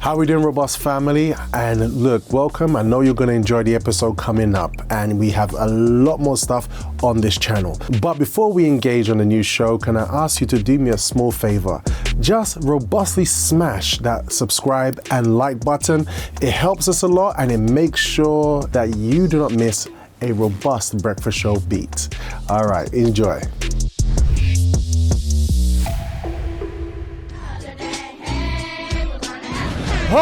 How we doing, Robust family? And look, welcome. I know you're going to enjoy the episode coming up, and we have a lot more stuff on this channel. But before we engage on the new show, can I ask you to do me a small favor? Just robustly smash that subscribe and like button. It helps us a lot, and it makes sure that you do not miss a robust breakfast show beat. All right, enjoy. Oh,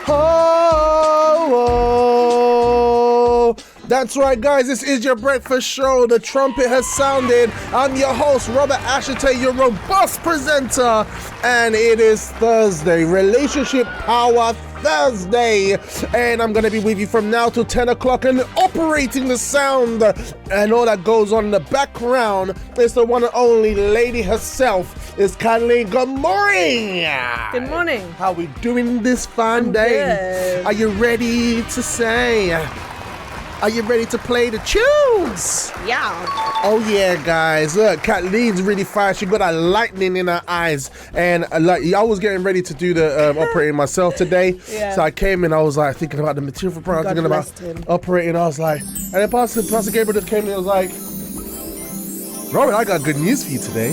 oh, oh, oh. That's right, guys. This is your breakfast show. The trumpet has sounded. I'm your host, Robert Ashitey, your robust presenter, and it is Thursday, Relationship Power Thursday, and I'm gonna be with you from now till 10 o'clock and operating the sound and all that goes on in the background. It's the one and only lady herself. It's Kathleen. Good morning. Good morning. How we doing this fine day? Good. Are you ready to say? Are you ready to play the tunes? Yeah. Oh yeah, guys. Look, Kathleen's really fire. She got a lightning in her eyes. And like, I was getting ready to do the operating myself today. Yeah. So I came in, I was like thinking about the material for product, thinking about operating. I was like, and then Pastor Gabriel just came in and was like, Robert, I got good news for you today.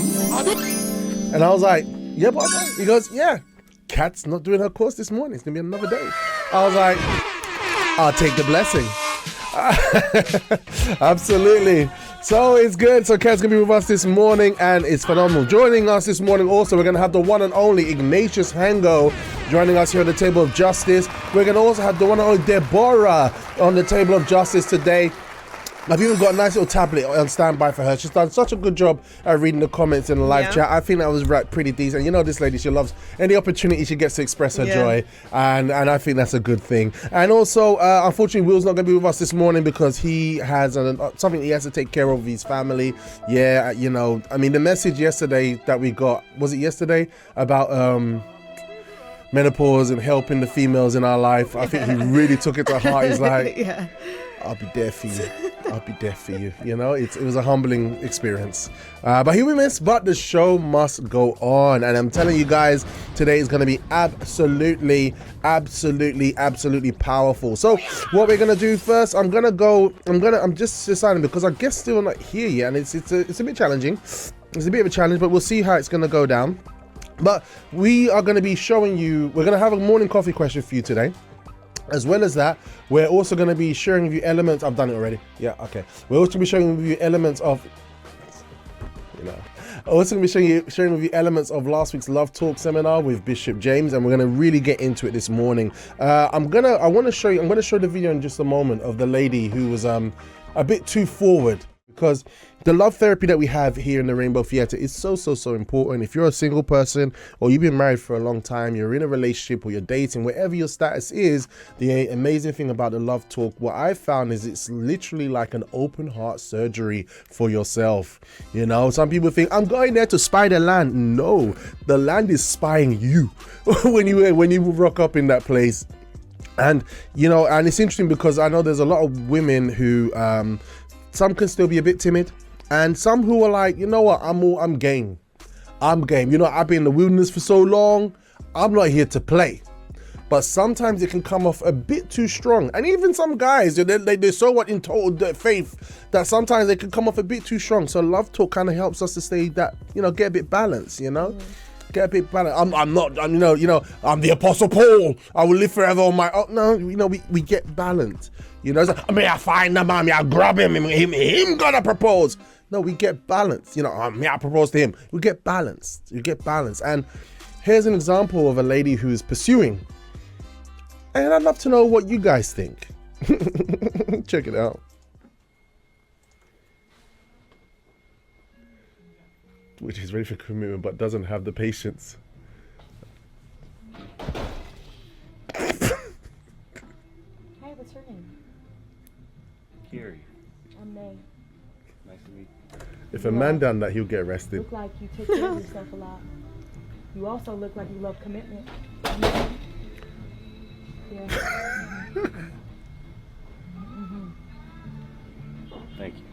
And I was like, yeah, Pastor? He goes, yeah. Kat's not doing her course this morning. It's gonna be another day. I was like, I'll take the blessing. Absolutely. So it's good. So Kat's gonna be with us this morning, and it's phenomenal. Joining us this morning also, we're gonna have the one and only Ignatius Hango joining us here on the table of justice. We're gonna also have the one and only Deborah on the table of justice today. I've even got a nice little tablet on standby for her. She's done such a good job at reading the comments in the live chat. I think that was pretty decent. You know, this lady, she loves any opportunity she gets to express her joy, and I think that's a good thing. And also, unfortunately, Will's not going to be with us this morning because he has something he has to take care of with his family. Yeah, you know, I mean, the message yesterday that we got, was it yesterday, about menopause and helping the females in our life? I think he really took it to heart. He's like, I'll be there for you. I'll be there for you. You know, it was a humbling experience. But here we miss, but the show must go on. And I'm telling you guys, today is going to be absolutely powerful. So what we're going to do first, I'm just deciding, because our guest's still not here yet, and it's a bit challenging. It's a bit of a challenge, but we'll see how it's going to go down. But we are going to be showing you, we're going to have a morning coffee question for you today. As well as that, we're also going to be sharing with you elements. I've done it already. Yeah, okay. We're also going to be sharing with you elements of, sharing with you elements of last week's Love Talk seminar with Bishop James, and we're going to really get into it this morning. I'm going to show the video in just a moment of the lady who was a bit too forward, because the love therapy that we have here in the Rainbow Theatre is so important. If you're a single person, or you've been married for a long time, you're in a relationship, or you're dating, whatever your status is, the amazing thing about the Love Talk, what I've found is it's literally like an open heart surgery for yourself. You know, some people think, I'm going there to spy the land. No, the land is spying you when you rock up in that place. And, you know, and it's interesting because I know there's a lot of women who, some can still be a bit timid, and some who are like, you know what, I'm game. You know, I've been in the wilderness for so long, I'm not here to play. But sometimes it can come off a bit too strong. And even some guys, they're so in total faith that sometimes they can come off a bit too strong. So Love Talk kind of helps us to stay that, you know, get a bit balanced, you know? Get a bit balanced. I'm the Apostle Paul. I will live forever on my own. No, you know, we get balanced. You know, it's like, may I find the man, may I grab him gonna propose. No, we get balanced. You know, may I propose to him. We get balanced. And here's an example of a lady who is pursuing. And I'd love to know what you guys think. Check it out. Which is ready for commitment but doesn't have the patience. Hey, what's your name? Gary. I'm May. Nice to meet you. If a man done that, he'll get arrested. Look like you take care of yourself a lot. You also look like you love commitment. Yeah. Thank you.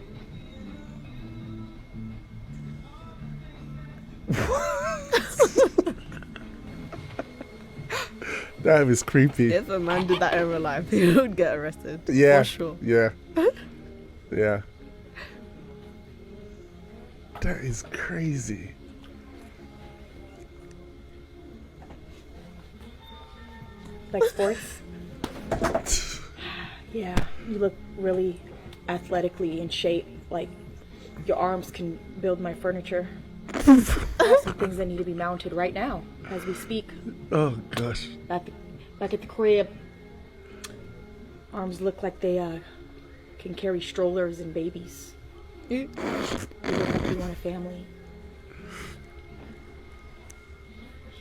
That is creepy. If a man did that in real life, he would get arrested. Yeah. For sure. Yeah. Yeah. That is crazy. Like sports? Yeah, you look really athletically in shape. Like your arms can build my furniture. I have some things that need to be mounted right now as we speak. Oh gosh. Back at the crib. Arms look like they can carry strollers and babies. You look like you want a family.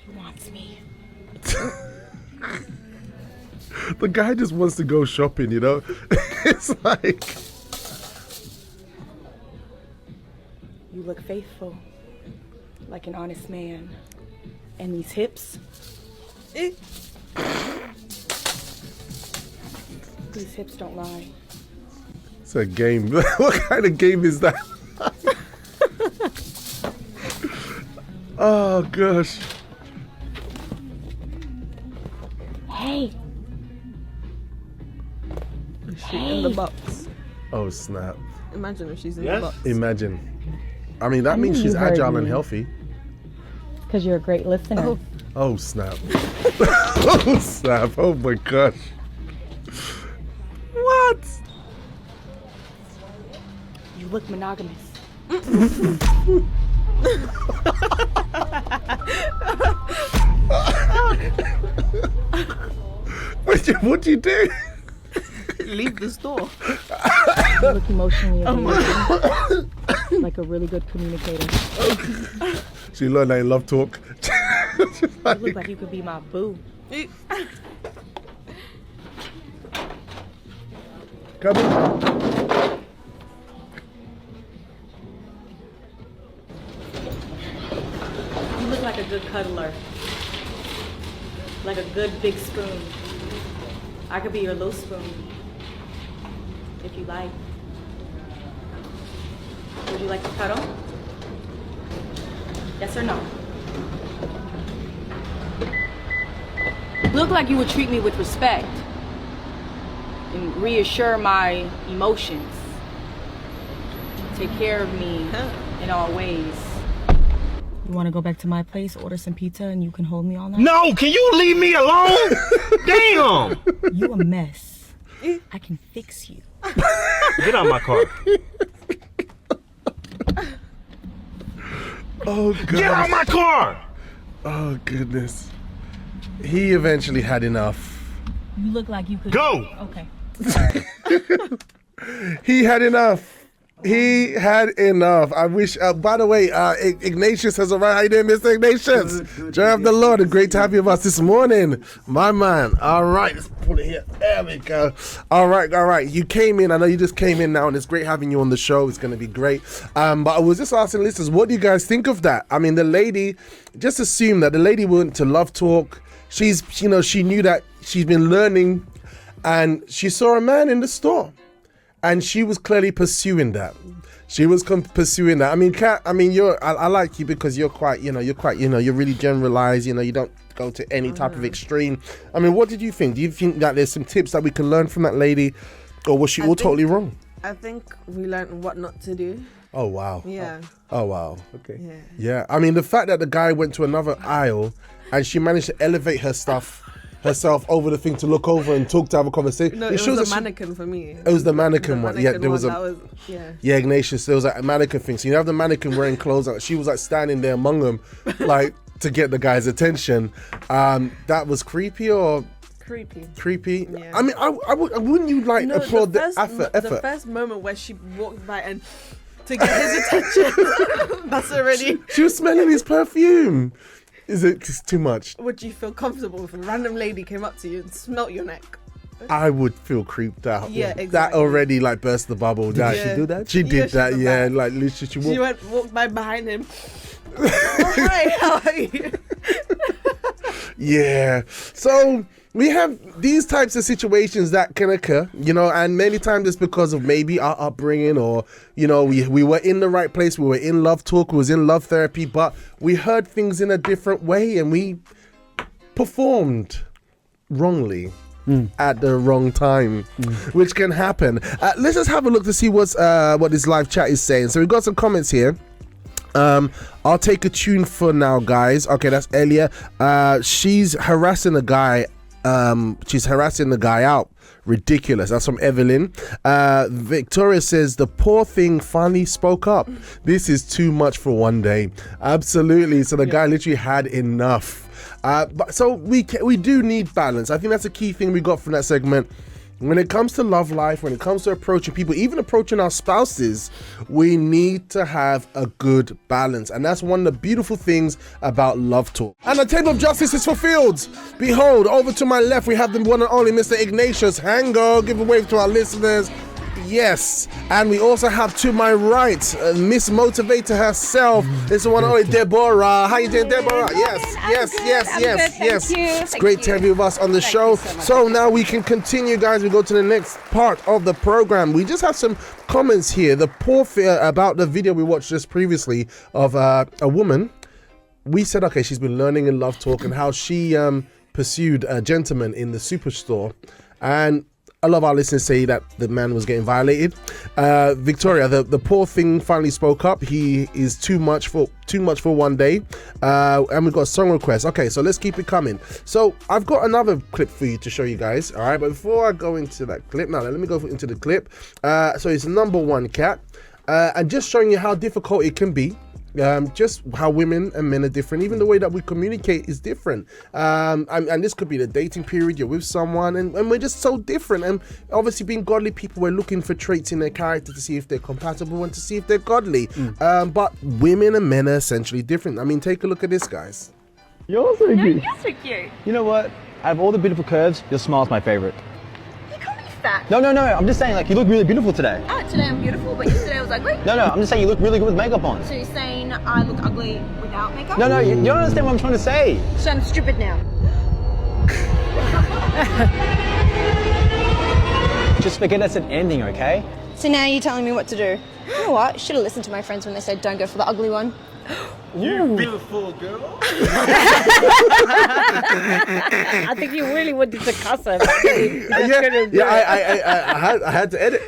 He wants me. The guy just wants to go shopping, you know? It's like... You look faithful, like an honest man. And these hips? These hips don't lie. It's a game. What kind of game is that? Oh gosh. Hey! Is she in the box? Oh snap. Imagine if she's in Yes? the box. Imagine. I mean, that means knew she's you heard agile and me. healthy. Because you're a great listener. Oh. Oh snap. Oh snap. Oh my gosh. What? You look monogamous. What'd you do? Leave the store. You look emotionally available. Like a really good communicator. She learned that in love talk. You look like you could be my boo. Come in. You look like a good cuddler. Like a good big spoon. I could be your little spoon. If you like. Would you like to cuddle? Yes or no? You look like you would treat me with respect and reassure my emotions. Take care of me in all ways. You want to go back to my place, order some pizza, and you can hold me all night? No, can you leave me alone? Damn! You a mess. I can fix you. Get out of my car. Oh god. Get out of my car! Oh goodness. He eventually had enough. You look like you could... Go! Okay. He had enough. He had enough. I wish, by the way, Ignatius has arrived. How you doing, Mr. Ignatius? Joy of the Lord, and great to have you with us this morning, my man. All right, let's pull it here. There we go. All right. You came in. I know you just came in now, and it's great having you on the show. It's going to be great. But I was just asking listeners, what do you guys think of that? I mean, the lady, just assume that the lady went to Love Talk. She knew that she's been learning, and she saw a man in the store. And she was clearly pursuing that. Pursuing that. I mean, Kat, I like you because you're really generalized. You don't go to any type of extreme. I mean, what did you think? Do you think that there's some tips that we can learn from that lady, or was she totally wrong? I think we learned what not to do. Oh wow. Yeah. Oh wow. Okay. Yeah. Yeah. I mean, the fact that the guy went to another aisle and she managed to elevate herself over the thing to look over and talk to have a conversation. No, it was a mannequin for me. It was the mannequin one. Yeah, there was yeah, Ignatius. There was like a mannequin thing. So you have the mannequin wearing clothes. She was like standing there among them, like to get the guy's attention. That was creepy or creepy. Yeah. I mean, wouldn't you like applaud the effort? The first moment where she walked by and to get his attention, that's already. She was smelling his perfume. Is it too much? Would you feel comfortable if a random lady came up to you and smelt your neck? I would feel creeped out. Yeah, exactly. That already like burst the bubble. Did she do that? She did that. Yeah, like literally she walked by behind him. Oh, hi, how are you? Yeah. So we have these types of situations that can occur, you know, and many times it's because of maybe our upbringing, or, you know, we were in the right place, we were in love talk, we was in love therapy, but we heard things in a different way and we performed wrongly at the wrong time, which can happen. Let's just have a look to see what this live chat is saying. So we've got some comments here. I'll take a tune for now, guys. Okay, that's Elia. She's harassing a guy. She's harassing the guy out. Ridiculous. That's from Evelyn. Victoria says the poor thing finally spoke up. This is too much for one day. Absolutely. So the guy literally had enough. But so we do need balance. I think that's a key thing we got from that segment. When it comes to love life, when it comes to approaching people, even approaching our spouses, we need to have a good balance. And that's one of the beautiful things about Love Talk. And the table of justice is fulfilled. Behold, over to my left, we have the one and only Mr. Ignatius Hango. Give a wave to our listeners. Yes. And we also have to my right, Miss Motivator herself. This is the one and only Deborah. How you doing, Deborah? Yes. It's great to have you with us on the show. So now we can continue, guys. We go to the next part of the program. We just have some comments here. The poor fear about the video we watched just previously of a woman. We said, okay, she's been learning in Love Talk and how she pursued a gentleman in the superstore. And a lot of our listeners say that the man was getting violated. Victoria, the poor thing finally spoke up. He is too much for one day. And we've got a song request. Okay, so let's keep it coming. So I've got another clip for you to show you guys. All right, but before I go into that clip, now let me go into the clip. So it's number one, Cat, and just showing you how difficult it can be. Just how women and men are different, even the way that we communicate is different, and this could be the dating period, you're with someone and we're just so different, and obviously being godly people, we're looking for traits in their character to see if they're compatible and to see if they're godly, but women and men are essentially different. I mean, take a look at this, guys. You're so cute. You're so cute. You know what? Out of all the beautiful curves, your smile's my favorite. You call me fat. No, I'm just saying, like, you look really beautiful today. Oh, today I'm beautiful, but yesterday I was ugly. No, I'm just saying you look really good with makeup on. So you're saying I look ugly without makeup? No, you don't understand what I'm trying to say. So I'm stupid now. Just forget that's an ending, okay? So now you're telling me what to do. You know what? Should have listened to my friends when they said don't go for the ugly one. You beautiful girl. I think you really wanted to cuss her. I had to edit.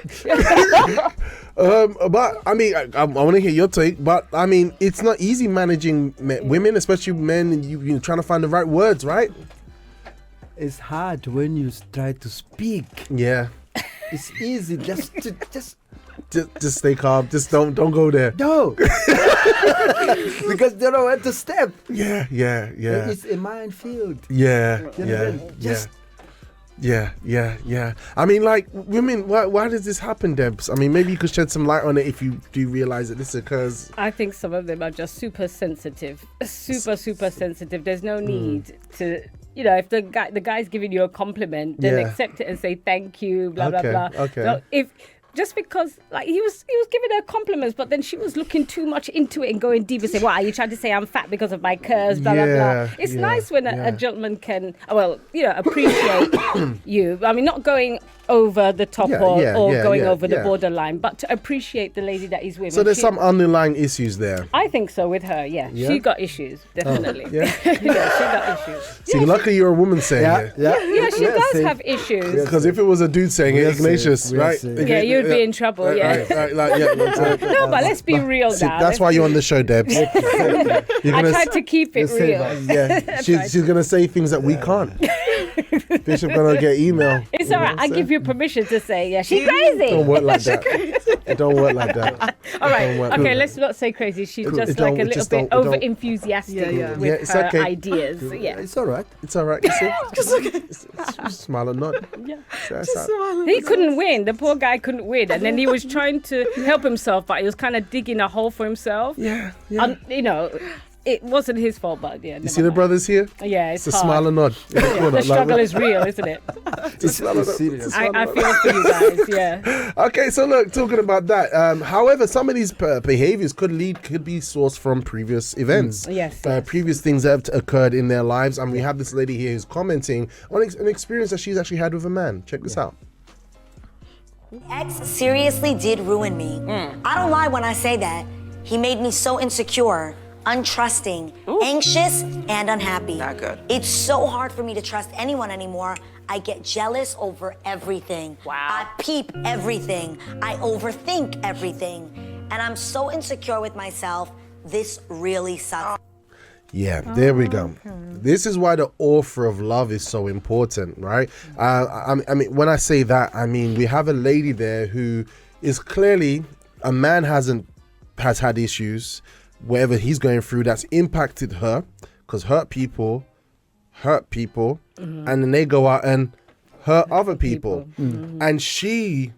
But I mean, I want to hear your take. But I mean, it's not easy managing women, especially men, and you're trying to find the right words, right? It's hard when you try to speak. Yeah. It's easy just stay calm. Just don't go there. no, because they don't know where to step. Yeah. It's a minefield. Yeah. I mean, like, women, why does this happen, Debs? I mean, maybe you could shed some light on it if you do realize that this occurs. I think some of them are just super sensitive. Super sensitive. There's no need to, you know, if the guy's giving you a compliment, then accept it and say thank you, blah, blah, blah. Okay. So just because, like, he was giving her compliments, but then she was looking too much into it and going deep and saying, "What are you trying to say? I'm fat because of my curves, blah blah blah." It's nice when a gentleman can, appreciate you. I mean, not going over the top or going over the borderline, but to appreciate the lady that he's with. So there's some underlying issues there. I think so with her. Yeah. She got issues, definitely. Yeah, she got issues. See, luckily you're a woman saying it. Yeah, she does have issues. Because if it was a dude saying it, Ignatius, right? Yeah, you'd be in trouble. Right. No, but let's be real now. That's why you're on the show, Debs. I tried to keep it real. Yeah, she's gonna say things that we can't. Bishop gonna get email. It's all right. I give you permission to say, yeah, she's crazy. Don't work like that. It don't work like that. All right. Okay, let's not say crazy. She's just like a little bit over enthusiastic with her ideas. Yeah, It's all right. It's all right. You see? Just smile and nod. Yeah. So He couldn't win. The poor guy couldn't win, and then he was trying to help himself, but he was kind of digging a hole for himself. Yeah. You know, it wasn't his fault, but yeah. You see the brothers here? Yeah, it's a hard. smile and nod. The struggle is real, isn't it? It's serious. I feel for you guys, yeah. Okay, so look, talking about that. However, some of these behaviors could be sourced from previous events. Yes. Previous things that have occurred in their lives. And we have this lady here who's commenting on an experience that she's actually had with a man. Check this out. Ex seriously did ruin me. I don't lie when I say that. He made me so insecure, untrusting, anxious, and unhappy. Not good. It's so hard for me to trust anyone anymore. I get jealous over everything. Wow. I peep everything. I overthink everything. And I'm so insecure with myself. This really sucks. Yeah, there we go. This is why the author of love is so important, right? I mean, when I say that, I mean, we have a lady there who is clearly, a man has had issues, whatever he's going through, that's impacted her, because hurt people, and then they go out and hurt other people. And she,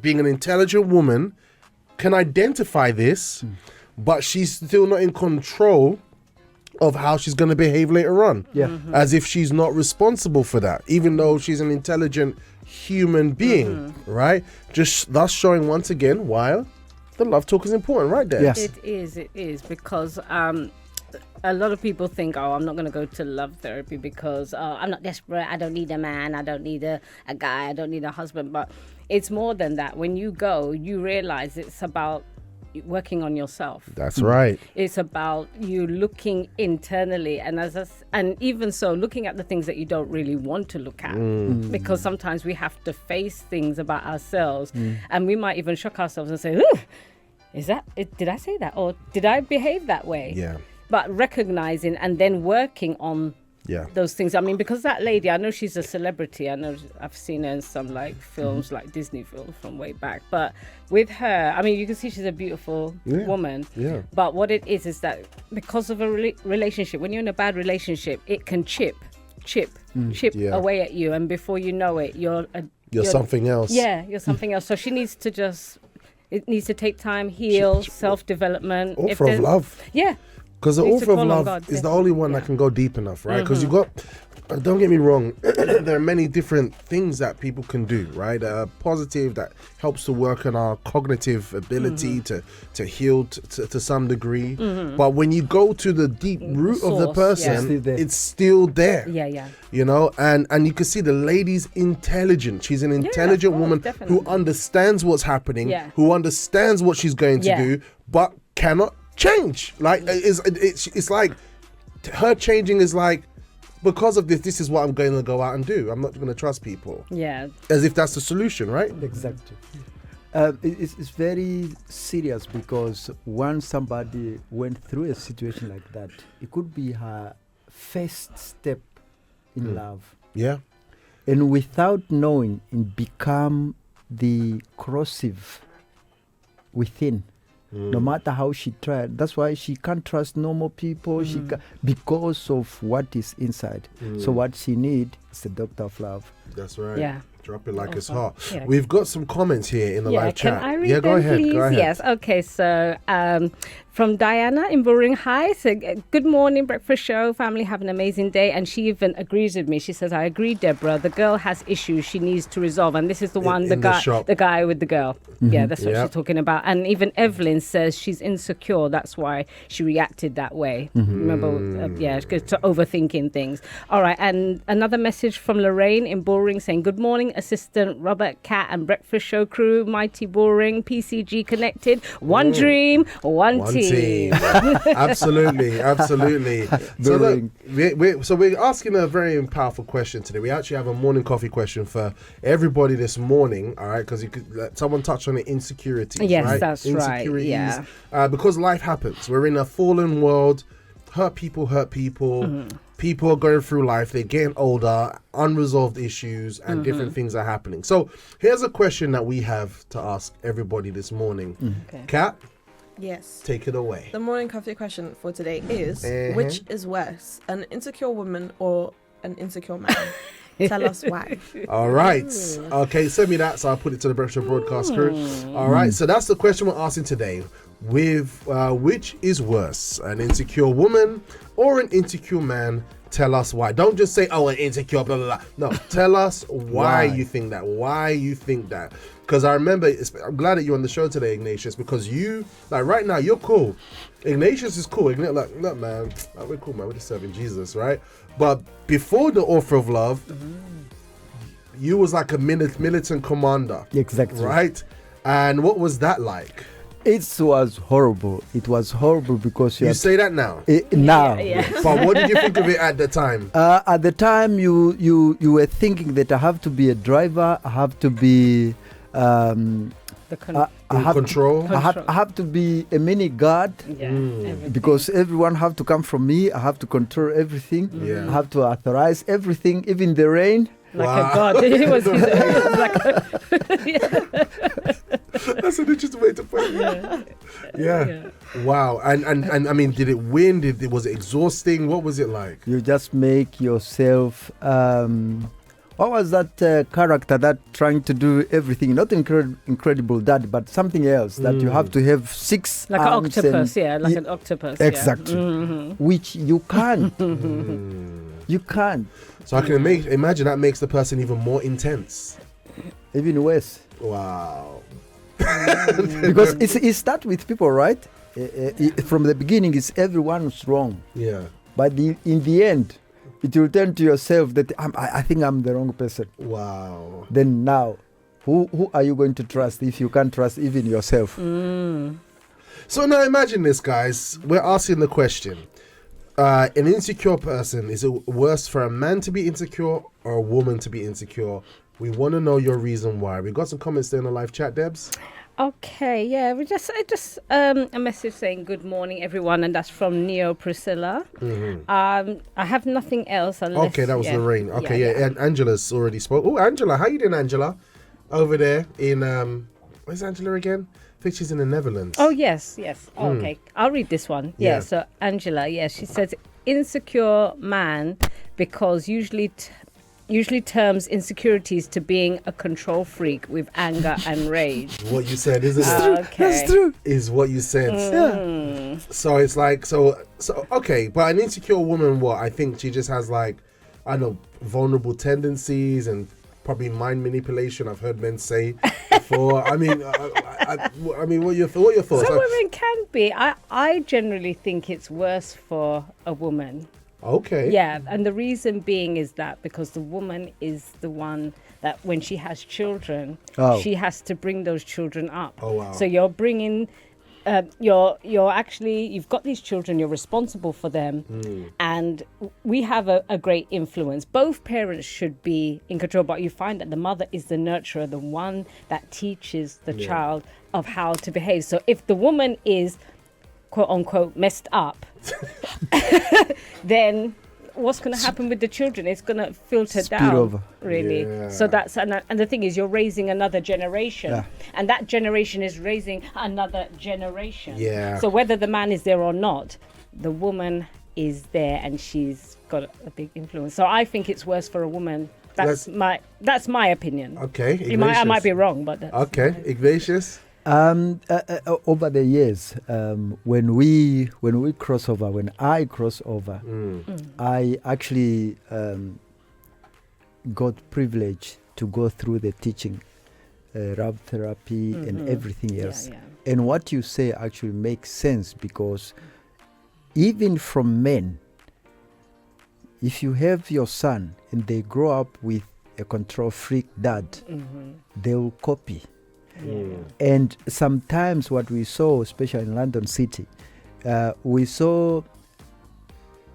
being an intelligent woman, can identify this, but she's still not in control of how she's going to behave later on. As if she's not responsible for that, even though she's an intelligent human being, right? Just thus showing once again why the love talk is important, right there. Yes. It is because a lot of people think, I'm not going to go to love therapy because I'm not desperate, I don't need a man, I don't need a guy, I don't need a husband. But it's more than that. When you go, you realize it's about working on yourself. That's right. It's about you looking internally, and and even so, looking at the things that you don't really want to look at, because sometimes we have to face things about ourselves, and we might even shock ourselves and say, "Ooh, did I say that, or did I behave that way?" Yeah. But recognizing and then working on those things. I mean, because that lady, I know she's a celebrity. I know I've seen her in some like films, like Disney films from way back. But with her, I mean, you can see she's a beautiful woman. Yeah. But what it is that because of a relationship, when you're in a bad relationship, it can chip away at you, and before you know it, you're something else. Yeah, you're something else. So she needs to it needs to take time, heal, self-development. Author of love. Yeah. Because the author of love is the only one that can go deep enough, right? Because you got, don't get me wrong, there are many different things that people can do, right? Positive, that helps to work on our cognitive ability to heal to some degree. But when you go to the deep root of the person, it's still there. Yeah. You know, and you can see the lady's intelligent. She's an intelligent woman who understands what's happening, who understands what she's going to do, but cannot change. Like it's like her changing is like, because of this is what I'm going to go out and do. I'm not going to trust people. Yeah. As if that's the solution, right? Exactly. It's very serious, because once somebody went through a situation like that, it could be her first step in love. Yeah. And without knowing, it become the corrosive within. No matter how she tried. That's why she can't trust normal people. Because of what is inside. So what she need is the doctor of love. That's right. Yeah. Drop it like it's hot. Yeah. We've got some comments here in the live chat. Can I read them, please? Go ahead. Yes. Okay. So from Diana in Buring High, so good morning, breakfast show family, have an amazing day. And she even agrees with me. She says, I agree, Deborah. The girl has issues she needs to resolve, and this is the one, the guy with the girl. Yeah, that's what she's talking about. And even Evelyn says she's insecure. That's why she reacted that way. Remember, to overthinking things. All right. And another message from Lorraine in Buring saying, good morning, assistant Robert, Cat, and breakfast show crew. Mighty Buring, PCG connected. One dream, one team. Absolutely. So we're asking a very powerful question today. We actually have a morning coffee question for everybody this morning. All right, because someone touched on it, insecurities. Yes, right? that's right. Yeah. Because life happens. We're in a fallen world. Hurt people. People are going through life, they're getting older, unresolved issues, and different things are happening. So here's a question that we have to ask everybody this morning. Kat? Yes. Take it away. The morning coffee question for today is, which is worse, an insecure woman or an insecure man? Tell us why. All right. Okay, send me that so I'll put it to the Breakfast Broadcast crew. All right, so that's the question we're asking today. with which is worse, an insecure woman or an insecure man? Tell us why. Don't just say, oh, an insecure, blah, blah, blah. No, tell us why you think that. Why you think that. Because I remember, I'm glad that you're on the show today, Ignatius, because you, like right now, you're cool. Ignatius is cool. Like, look, man, like, we're cool, man. We're just serving Jesus, right? But before the offer of love, you was like a militant commander. Exactly. Right? And what was that like? It was horrible. It was horrible because you say that now. Now. Yeah. But what did you think of it at the time? At the time, you were thinking that I have to be a driver. I have to be control. I have to be a mini guard. Yeah, because everyone have to come from me. I have to control everything. Yeah. I have to authorize everything, even the rain. Like a god. It was That's an interesting way to put it. Yeah. Wow. And I mean, did it win? Was it exhausting? What was it like? You just make yourself. What was that character that trying to do everything? Not incredible dad, but something else that you have to have 6 like an arms octopus, like an octopus. Exactly. Yeah. Mm-hmm. Which you can't. You can't. So I can imagine that makes the person even more intense. Even worse. Wow. Because it starts with people, right? From the beginning, it's everyone's wrong. Yeah. But in the end, it will turn to yourself that I think I'm the wrong person. Wow. Then now, who are you going to trust if you can't trust even yourself? So now imagine this, guys. We're asking the question. An insecure person, is it worse for a man to be insecure or a woman to be insecure? We want to know your reason why. We got some comments there in the live chat, Debs. Okay, yeah, we just a message saying good morning everyone, and that's from Neo Priscilla. I have nothing else unless Okay, that was Lorraine. Okay, yeah. And Angela's already spoke. Oh, Angela, how you doing, Angela? Over there in where's Angela again? I think she's in the Netherlands. Oh yes. Oh, okay, I'll read this one. Yeah. So Angela, she says insecure man because usually terms insecurities to being a control freak with anger and rage. What you said, isn't it? Okay. That's true. Is what you said. Yeah. So it's like so okay, but an insecure woman, what? I think she just has like, I don't know, vulnerable tendencies and probably mind manipulation. I've heard men say before. I mean, I mean, what are your thoughts? Some women can be. I generally think it's worse for a woman. Okay. Yeah, and the reason being is that because the woman is the one that when she has children, she has to bring those children up. Oh, wow. So you're bringing, you've got these children, you're responsible for them, and we have a great influence. Both parents should be in control, but you find that the mother is the nurturer, the one that teaches the child of how to behave. So if the woman is quote unquote messed up, then what's going to happen with the children? It's going to filter down over. Really. Yeah. So that's and the thing is you're raising another generation, and that generation is raising another generation. Yeah. So whether the man is there or not, the woman is there and she's got a big influence. So I think it's worse for a woman. That's my opinion. Okay. I might be wrong, but that's okay. Ignatius. Over the years, when we cross over, when I cross over, I actually got privilege to go through the teaching, love therapy, and everything else. Yeah. And what you say actually makes sense because even from men, if you have your son and they grow up with a control freak dad, they will copy. And sometimes what we saw, especially in London City, we saw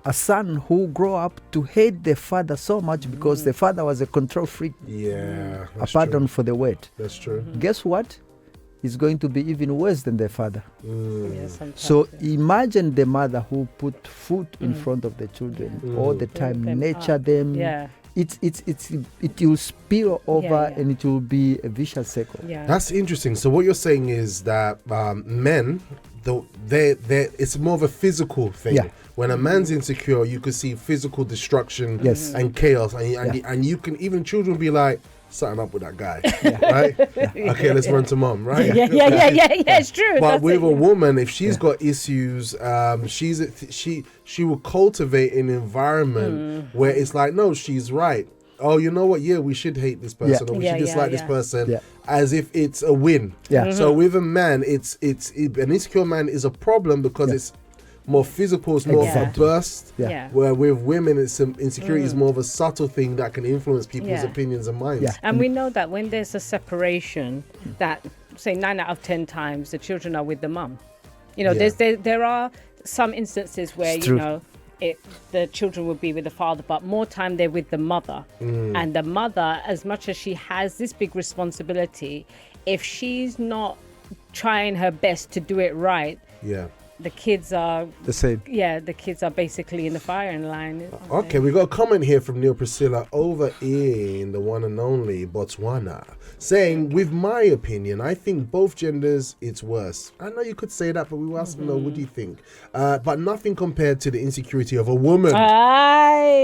a son who grew up to hate the father so much because the father was a control freak. Yeah. Pardon for the word. That's true. Guess what? It's going to be even worse than the father. Yeah, So imagine the mother who put food in front of the children all the time, nurture them. Yeah. It will spill over and it will be a vicious circle. Yeah. That's interesting. So what you're saying is that men, it's more of a physical thing. Yeah. When a man's insecure, you could see physical destruction and chaos, and you can even children be like, something up with that guy, right? Okay, let's run to mom, right? Yeah, it's true. But That's with it, a woman, if she's got issues, she will cultivate an environment where it's like, no, she's right. Oh, you know what? Yeah, we should hate this person, or we should dislike this person, as if it's a win. Yeah. So with a man, it's an insecure man is a problem because it's more physical, it's more of a burst. Yeah. Where with women, it's insecurity is more of a subtle thing that can influence people's opinions and minds. Yeah. And we know that when there's a separation, that say 9 out of 10 times the children are with the mum. You know, there are some instances where the children will be with the father, but more time they're with the mother. And the mother, as much as she has this big responsibility, if she's not trying her best to do it right, the kids are the same. Yeah, the kids are basically in the firing line. Okay, we got a comment here from Neil Priscilla over in the one and only Botswana, saying, with my opinion, I think both genders, it's worse. I know you could say that, but we were asking, what do you think? But nothing compared to the insecurity of a woman.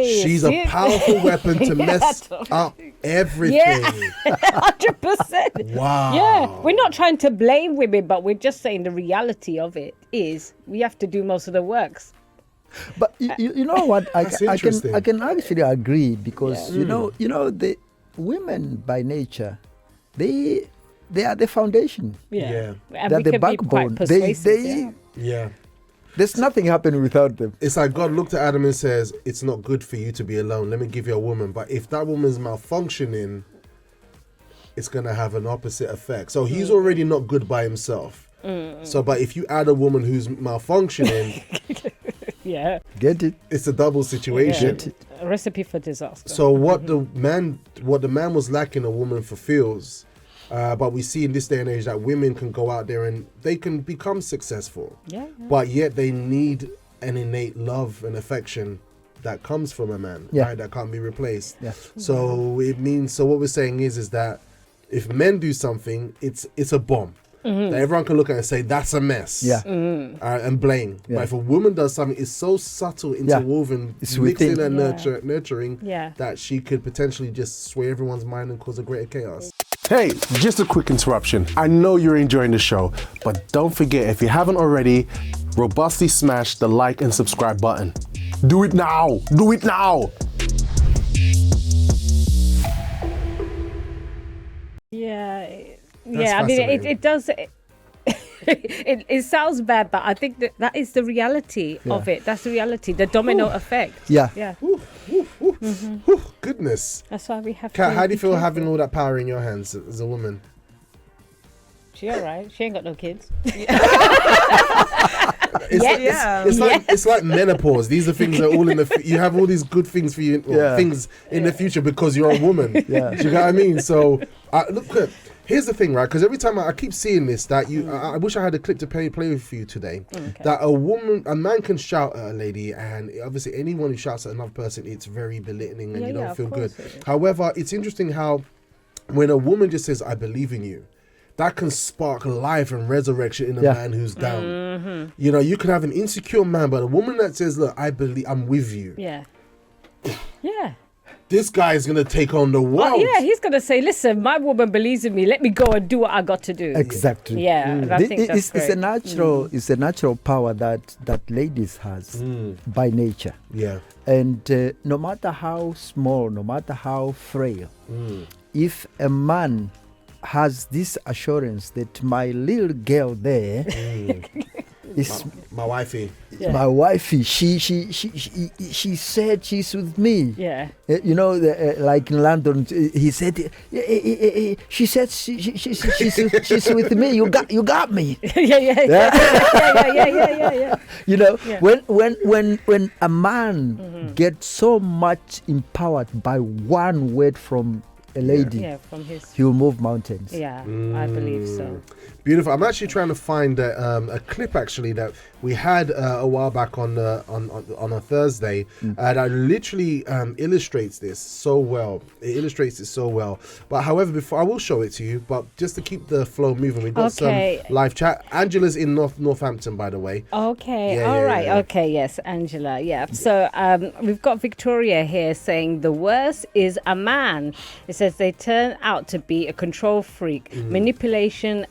She's a powerful weapon to mess up everything. Yeah, 100%. Wow. Yeah, we're not trying to blame women, but we're just saying the reality of it is we have to do most of the works. But you know what? I can actually agree because you know the women by nature, they are the foundation. Yeah. And they're we the can backbone. Be quite persuasive, There's nothing happening without them. It's like God looked at Adam and says, it's not good for you to be alone. Let me give you a woman. But if that woman's malfunctioning, it's going to have an opposite effect. So he's already not good by himself. So, but if you add a woman who's malfunctioning, get it? It's a double situation. Get it? A recipe for disaster. So what the man was lacking, a woman fulfills. But we see in this day and age that women can go out there and they can become successful. But yet they need an innate love and affection that comes from a man, right? That can't be replaced. So it means, so what we're saying is that if men do something, it's a bomb. That everyone can look at and say that's a mess, and blame. But if a woman does something, it's so subtle, interwoven, mixing and nurturing, that she could potentially just sway everyone's mind and cause a greater chaos. Hey, just a quick interruption. I know you're enjoying the show, but don't forget, if you haven't already, robustly smash the like and subscribe button. Do it now! Do it now! I mean, it does. It sounds bad, but I think that is the reality of it. That's the reality, the domino effect. Yeah. Goodness. That's why we have Kat, how do you feel having all that power in your hands as a woman? She all right. She ain't got no kids. It's like menopause. These are things that are all in the. You have all these good things for you, things in the future because you're a woman. Do you know what I mean? So look. Here's the thing, right? Because every time I keep seeing this, that I wish I had a clip to play with you today. That a man can shout at a lady, and obviously anyone who shouts at another person, it's very belittling, and you don't feel good. However, it's interesting how when a woman just says, "I believe in you," that can spark life and resurrection in a man who's down. You know, you can have an insecure man, but a woman that says, "Look, I believe, I'm with you." This guy is going to take on the world. He's going to say, listen, my woman believes in me. Let me go and do what I got to do. Exactly. And I think that's it's a natural power that ladies has by nature. And no matter how small, no matter how frail, if a man has this assurance that my little girl there is my wifey. My wifey, she said she's with me. You know, like in London, he said, she said she's with me. You got me. You know, when a man gets so much empowered by one word from a lady, he will move mountains. I believe so. Beautiful. I'm actually trying to find a clip actually that we had a while back on a Thursday that literally illustrates this so well. It illustrates it so well. But however, before I will show it to you, but just to keep the flow moving, we've got some live chat. Angela's in Northampton, by the way. Okay. All right. Okay. Yes, Angela. Yeah. So we've got Victoria here saying the worst is a man. It says says they turn out to be a control freak, manipulation,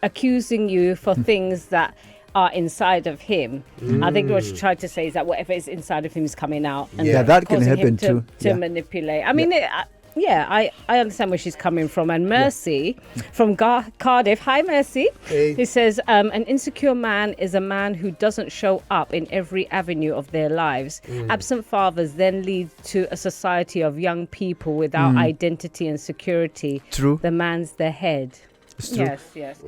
accusing you for things that are inside of him. I think what she tried to say is that whatever is inside of him is coming out. And that can causing happen him too. To manipulate. I mean, I understand where she's coming from. And Mercy from Cardiff. Hi, Mercy. Hey. He says, an insecure man is a man who doesn't show up in every avenue of their lives. Absent fathers then lead to a society of young people without identity and security. True. The man's the head. It's true. Yes.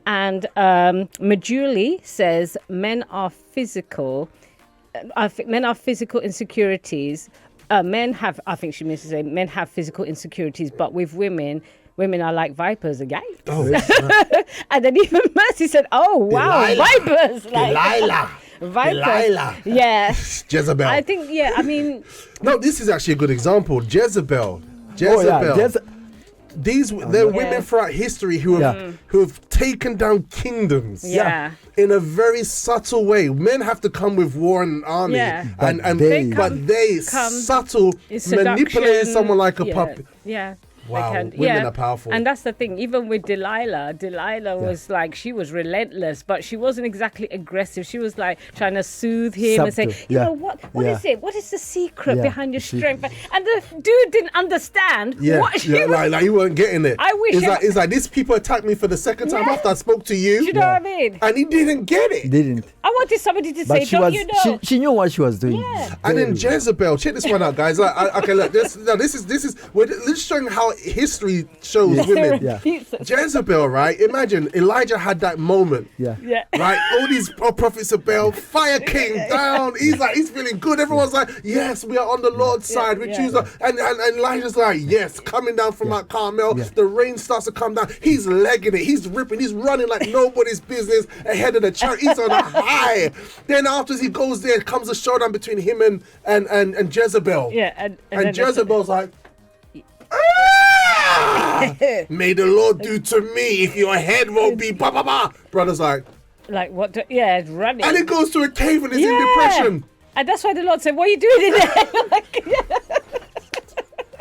And Majuli says men are physical insecurities. Men have, I think she means to say, men have physical insecurities, but with women are like vipers again. Oh, and then even Mercy said, "Oh wow, Delilah. vipers!" Like, Delilah. vipers. Delilah. Yeah. Jezebel. I think, I mean, No, this is actually a good example. Jezebel. There are women throughout history who have taken down kingdoms. Yeah. In a very subtle way. Men have to come with war and army. Yeah. And they come subtle manipulating someone like a puppet. Yeah. Wow, They can, women are powerful. And that's the thing. Even with Delilah was like, she was relentless, but she wasn't exactly aggressive. She was like trying to soothe him and say, you know, what is it? What is the secret behind your strength? And the dude didn't understand what she was. Like he weren't getting it. I wish it's like these people attacked me for the second time after I spoke to you. Do you know what I mean? And he didn't get it. Didn't. I wanted somebody to say, But you know? she knew what she was doing. Yeah. And then Jezebel, check this one out, guys. Like, okay, look, this is we're just showing how history shows women. Jezebel, right? Imagine Elijah had that moment. Right? All these prophets of Baal, fire came down. He's feeling good. Everyone's like, yes, we are on the Lord's side. We choose. And Elijah's like, yes, coming down from Mount Carmel. The rain starts to come down. He's legging it. He's ripping. He's running like nobody's business ahead of the chariot. He's on a high. Then after he goes there, comes a showdown between him and Jezebel. And Jezebel's like, may the Lord do to me if your head won't be ba ba ba. Brother's like what? It's running. And he goes to a cave and he's in depression. And that's why the Lord said, "What are you doing in there?"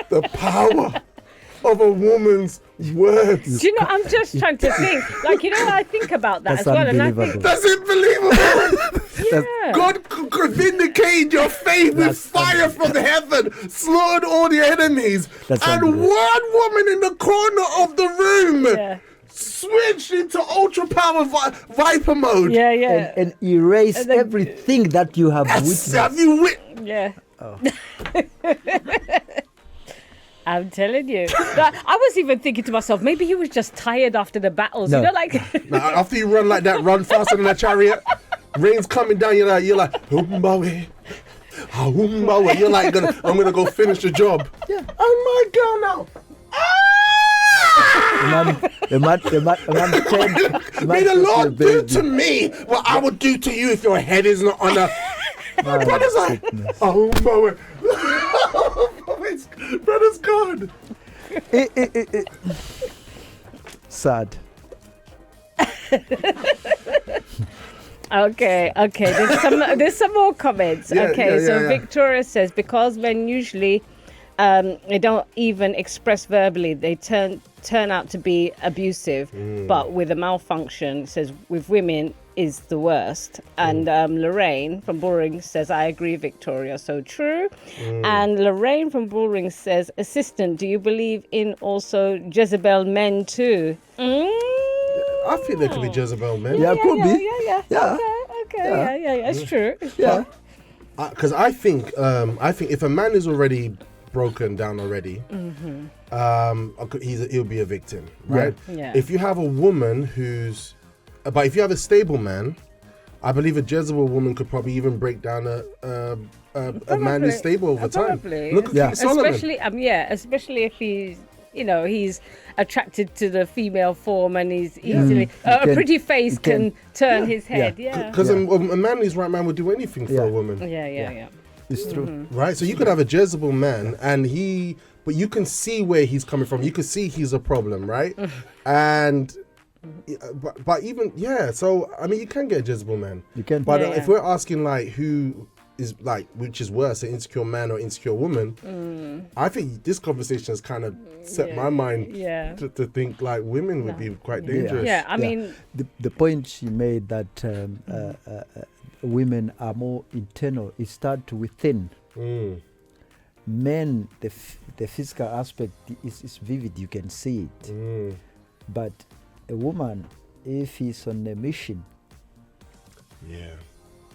The power of a woman's words. Do you know? I'm just trying to think. I think about that as well, and I think that's unbelievable. God could vindicate your faith with fire from heaven, slaughtered all the enemies, and one woman in the corner of the room switched into ultra power viper mode. And erase everything that you have witnessed. Have you I'm telling you. I was even thinking to myself, maybe he was just tired after the battles. No. You know, like after you run like that, run faster than a chariot. Rain's coming down. You're like, Humbawe. You're like, I'm gonna go finish the job. Yeah. Oh my God, now. May the Lord do to me what I would do to you if your head is not on a. My brother's like, Humbawe. Brother's gone. Sad. Okay. There's some more comments. Victoria says, because men usually they don't even express verbally, they turn out to be abusive, but with a malfunction, says with women is the worst. And Lorraine from Bullring says, I agree, Victoria, so true. And Lorraine from Bullring says, assistant, do you believe in also Jezebel men too? I think there could be Jezebel men. Yeah, could be. Yeah. Okay. It's true. Because I think if a man is already broken down already, he'll be a victim, right? Yeah. If you have a woman but if you have a stable man, I believe a Jezebel woman could probably even break down a man who's stable over time. Look at King Solomon. Especially if he's attracted to the female form and he's easily a pretty face can turn his head. Because a man who's right man would do anything for a woman. Yeah. It's true. Right? So you could have a Jezebel man but you can see where he's coming from. You can see he's a problem, right? And but even so I mean you can get a Jezebel man. You can. But if we're asking like who is like, which is worse, an insecure man or insecure woman, I think this conversation has kind of set my mind to think like women would be quite dangerous. Yeah, I mean, the point she made that women are more internal. It starts within. Men, the physical aspect is vivid. You can see it. But a woman, if he's on a mission,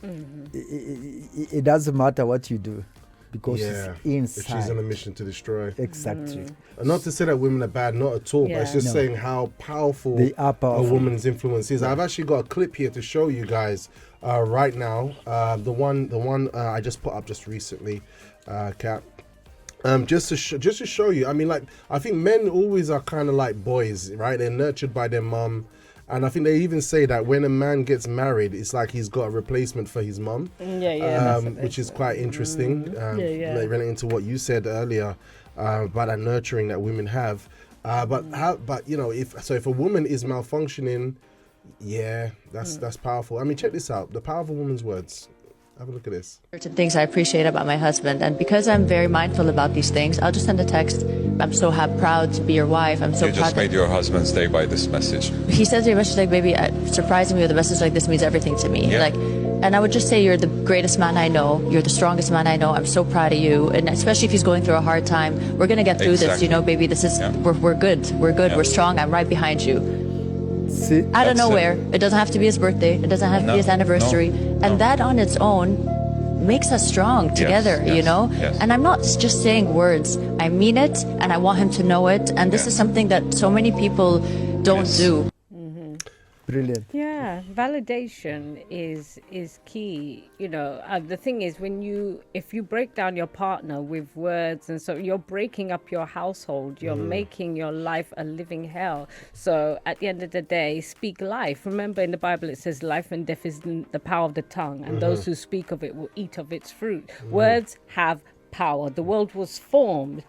it doesn't matter what you do, because it's inside. If she's on a mission to destroy. Exactly. Not to say that women are bad, not at all, but it's just saying how powerful, a woman's influence is. I've actually got a clip here to show you guys right now. The one I just put up just recently, Kat. Just to show you. I mean, like, I think men always are kind of like boys, right? They're nurtured by their mum. And I think they even say that when a man gets married, it's like he's got a replacement for his mum. Which is quite interesting. Like, relating to what you said earlier about that nurturing that women have. But you know, if a woman is malfunctioning, that's powerful. I mean, check this out. The power of a woman's words. Have a look at this. Certain things I appreciate about my husband, and because I'm very mindful about these things, I'll just send a text. I'm so proud to be your wife. I'm so proud. You just made your husband's day by this message. He sends me a message like, "Baby, surprising me with a message like this means everything to me." Like, and I would just say, "You're the greatest man I know. You're the strongest man I know. I'm so proud of you." And especially if he's going through a hard time, we're gonna get through this. You know, baby, this is we're good. We're good. We're strong. I'm right behind you. See, out of nowhere. It doesn't have to be his birthday. It doesn't have to be his anniversary. And that on its own makes us strong together, you know? And I'm not just saying words. I mean it, and I want him to know it. And this is something that so many people don't do. Brilliant. Yeah, validation is key. You know, the thing is, if you break down your partner with words, and so you're breaking up your household, you're making your life a living hell. So at the end of the day, speak life. Remember, in the Bible it says life and death is in the power of the tongue, and those who speak of it will eat of its fruit. Words have power. The world was formed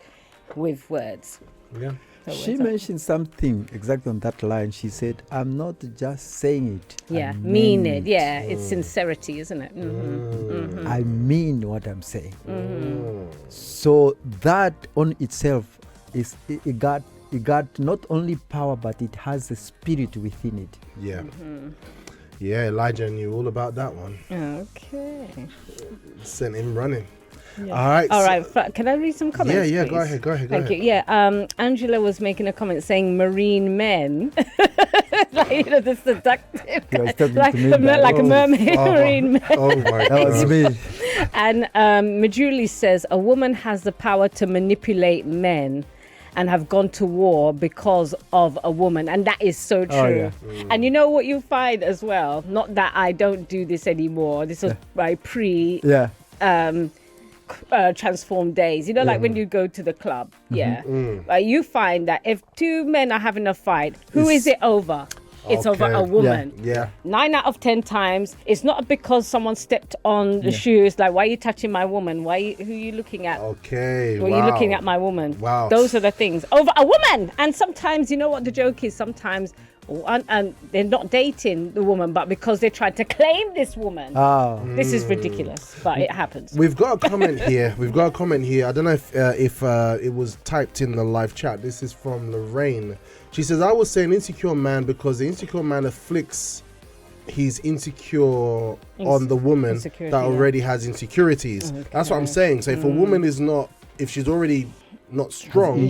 with words. She mentioned something exactly on that line. She said, "I'm not just saying it. I mean it. Yeah, it's sincerity, isn't it? I mean what I'm saying." So that on itself is it got not only power, but it has the spirit within it. Yeah, Elijah knew all about that one. Okay. Sent him running. Yeah. All right. Can I read some comments? Yeah. Please? Go ahead. Thank you. Yeah. Angela was making a comment saying marine men, like, you know, the seductive, like a mermaid, marine men. Oh my God. That was me. And Majuli says a woman has the power to manipulate men and have gone to war because of a woman, and that is so true. And you know what you find as well, not that I don't do this anymore, this was my transformed days, you know, like when you go to the club, you find that if two men are having a fight, who is it over? It's over a woman. 9 out of 10 times, it's not because someone stepped on the shoes, like, why are you touching my woman? Who are you looking at? Okay, Why are you looking at my woman? Wow. Those are the things. Over a woman! And sometimes, you know what the joke is? Sometimes and they're not dating the woman, but because they tried to claim this woman. This is ridiculous, but it happens. We've got a comment here. I don't know if it was typed in the live chat. This is from Lorraine. She says, "I was saying insecure man because the insecure man afflicts he's insecure on the woman that already has insecurities." That's what I'm saying. So if a woman is not, if she's already not strong,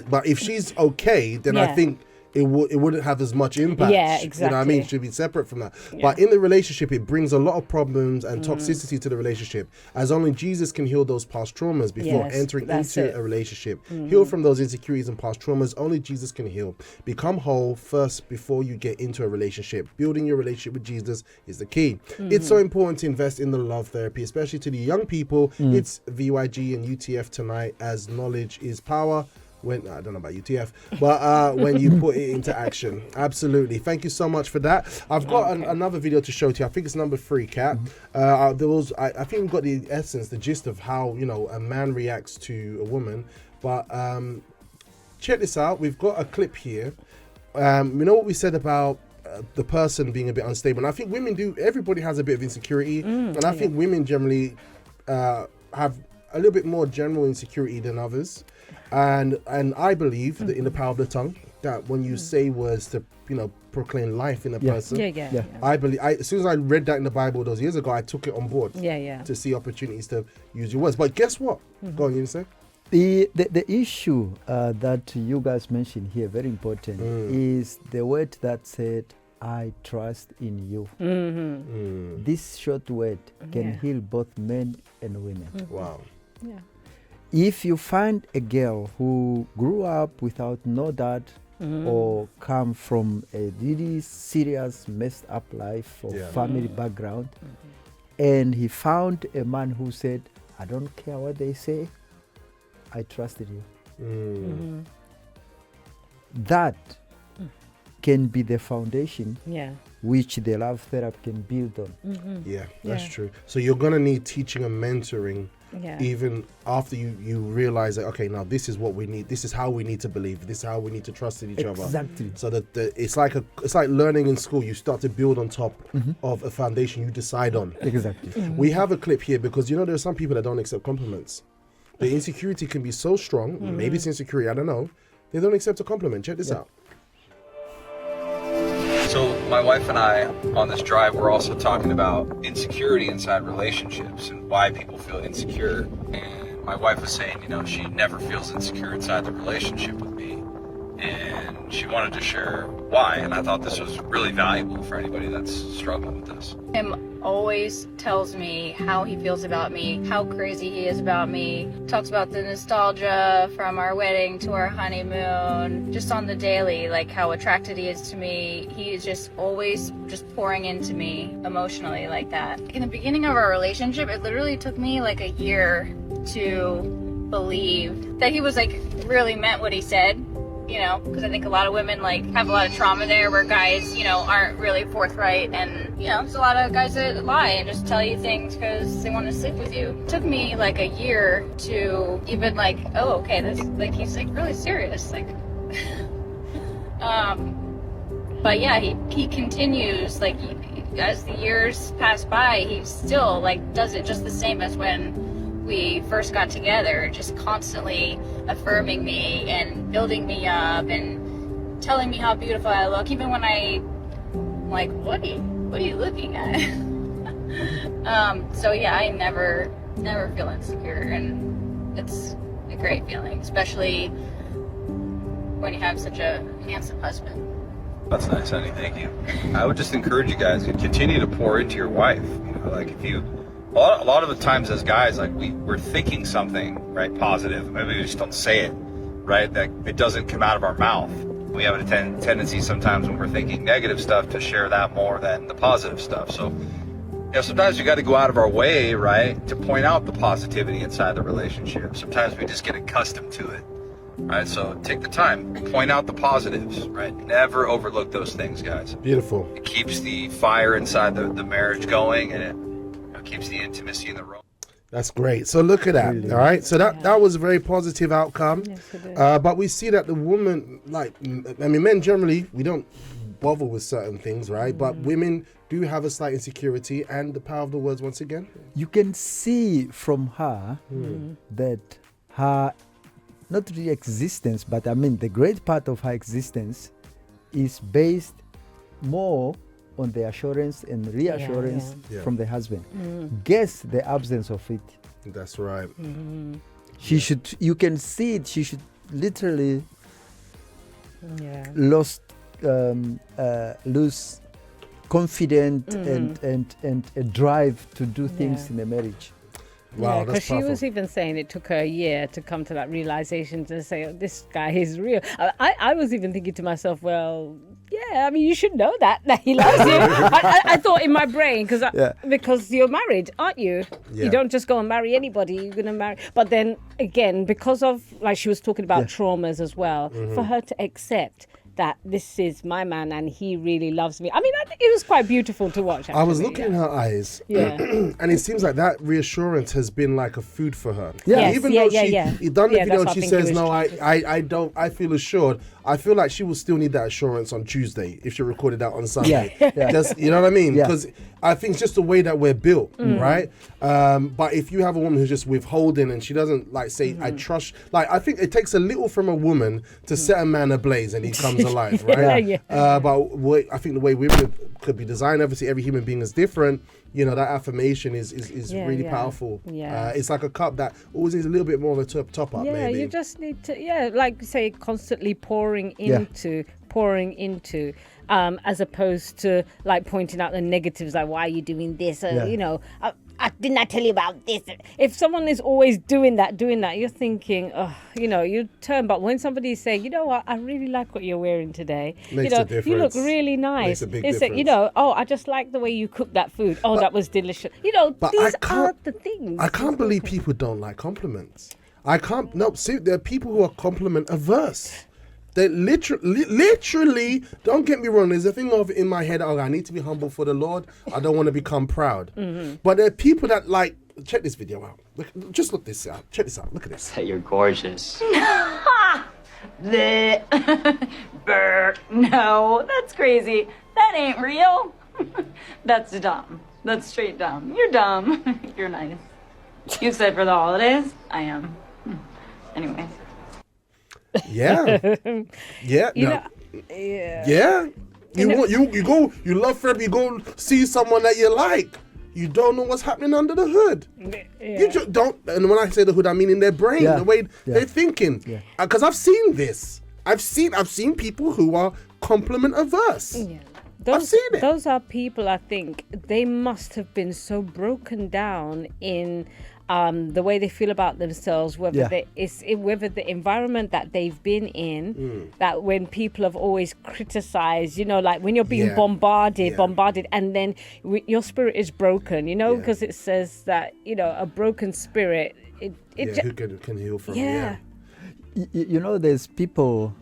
but if she's okay, then I think it wouldn't have as much impact. Yeah, exactly. You know what I mean? It should be separate from that. But in the relationship, it brings a lot of problems and toxicity to the relationship, as only Jesus can heal those past traumas before entering into a relationship. Heal from those insecurities and past traumas. Only Jesus can heal. Become whole first before you get into a relationship. Building your relationship with Jesus is the key. It's so important to invest in the love therapy, especially to the young people. It's VYG and UTF tonight, as knowledge is power. I don't know about UTF, but when you put it into action. Absolutely. Thank you so much for that. I've got another video to show to you. I think it's number 3, Kat. I think we've got the essence, the gist of how, you know, a man reacts to a woman. But check this out. We've got a clip here. You know what we said about the person being a bit unstable. And I think women do. Everybody has a bit of insecurity, and I think women generally have a little bit more general insecurity than others. And I believe that in the power of the tongue, that when you say words to proclaim life in a person, I believe. As soon as I read that in the Bible those years ago, I took it on board. To see opportunities to use your words. But guess what? Go on, you say. The issue that you guys mentioned here, very important, is the word that said, I trust in you. This short word can heal both men and women. Wow. Yeah. If you find a girl who grew up without no dad or come from a really serious, messed up life or family background, and he found a man who said, I don't care what they say, I trusted you. That can be the foundation which the love therapy can build on. Yeah, that's true. So you're going to need teaching and mentoring even after you realize that, okay, now this is what we need. This is how we need to believe. This is how we need to trust in each other. Exactly. So that it's like learning in school. You start to build on top of a foundation you decide on. Exactly. We have a clip here because, there are some people that don't accept compliments. The insecurity can be so strong. Maybe it's insecurity, I don't know. They don't accept a compliment. Check this out. So my wife and I, on this drive, we're also talking about insecurity inside relationships and why people feel insecure. And my wife was saying, she never feels insecure inside the relationship with me. And she wanted to share why. And I thought this was really valuable for anybody that's struggling with this. Him always tells me how he feels about me, how crazy he is about me, talks about the nostalgia from our wedding to our honeymoon, just on the daily, like how attracted he is to me. He is just always just pouring into me emotionally like that. In the beginning of our relationship, it literally took me like a year to believe that he was like really meant what he said. Because I think a lot of women have a lot of trauma there where guys, aren't really forthright, and there's a lot of guys that lie and just tell you things because they want to sleep with you. It took me like a year to even oh, okay, this he's really serious, but yeah, he continues as the years pass by, he still does it just the same as when we first got together, just constantly affirming me and building me up and telling me how beautiful I look, even when I'm like, what are you looking at? So yeah, I never feel insecure, and it's a great feeling, especially when you have such a handsome husband. That's nice, honey. Thank you. I would just encourage you guys to continue to pour into your wife. If you a lot of the times as guys, we're thinking something, right, positive. Maybe we just don't say it, right? That it doesn't come out of our mouth. We have a tendency sometimes when we're thinking negative stuff to share that more than the positive stuff. So, sometimes we got to go out of our way, right, to point out the positivity inside the relationship. Sometimes we just get accustomed to it, right? So take the time, point out the positives, right? Never overlook those things, guys. Beautiful. It keeps the fire inside the marriage going, and it keeps the intimacy in the room. That's great. So look at that. All right. So that was a very positive outcome. Yes, it is. But we see that the woman, men generally, we don't bother with certain things, right? But women do have a slight insecurity, and the power of the words once again. You can see from her that her, not really existence, but the great part of her existence is based more on the assurance and reassurance from the husband. Guess the absence of it. That's right. You can see it, she should literally lose confidence and a drive to do things in a marriage. Wow, because she was even saying it took her a year to come to that realization to say, oh, this guy is real. I was even thinking to myself, well, yeah, you should know that he loves you. I thought in my brain, because you're married, aren't you? Yeah. You don't just go and marry anybody. You're going to marry. But then again, because of, she was talking about traumas as well, for her to accept that this is my man and he really loves me. I think it was quite beautiful to watch, actually. I was looking in her eyes, and it seems like that reassurance has been like a food for her. Yeah. Even though she done the video and she says, no, I don't, I feel assured. I feel like she will still need that assurance on Tuesday if she recorded that on Sunday. Yeah. Just, you know what I mean? Yeah. Because I think it's just the way that we're built, right? But if you have a woman who's just withholding and she doesn't like say, I trust, like I think it takes a little from a woman to set a man ablaze and he comes alive, right? But I think the way women could be designed, obviously every human being is different. You know, that affirmation is really powerful. It's like a cup that always needs a little bit more of a top up, maybe. You just need to, like say, constantly pouring into, as opposed to like pointing out the negatives, like, why are you doing this? You know, I didn't I tell you about this? If someone is always doing that, you're thinking, you know, you turn. But when somebody's saying, you know what, I really like what you're wearing today. Makes you know, a difference. you look really nice. Makes a big it's difference. You know, I just like the way you cook that food. Oh, that was delicious. You know, these are the things. I can't believe people don't like compliments. I can't. No, see, there are people who are compliment averse. They literally, don't get me wrong, there's a thing of in my head, I need to be humble for the Lord. I don't want to become proud. But there are people that like, check this video out. Just look this out. Check this out. Look at this. Hey, you're gorgeous. Brr. No, that's crazy. That ain't real. That's dumb. That's straight dumb. You're dumb. You're nice. You said for the holidays? I am. Anyway. Yeah. Yeah. Yeah. You love Fred, you go see someone that you like. You don't know what's happening under the hood. You just don't. And when I say the hood, I mean in their brain, the way they're thinking. Because I've seen this. I've seen people who are compliment averse. I've seen it. Those are people, I think, they must have been so broken down in the way they feel about themselves, whether the environment that they've been in, that when people have always criticized, you know, like when you're being bombarded, and then your spirit is broken, you know, because it says that, you know, a broken spirit, who can heal from You know, there's people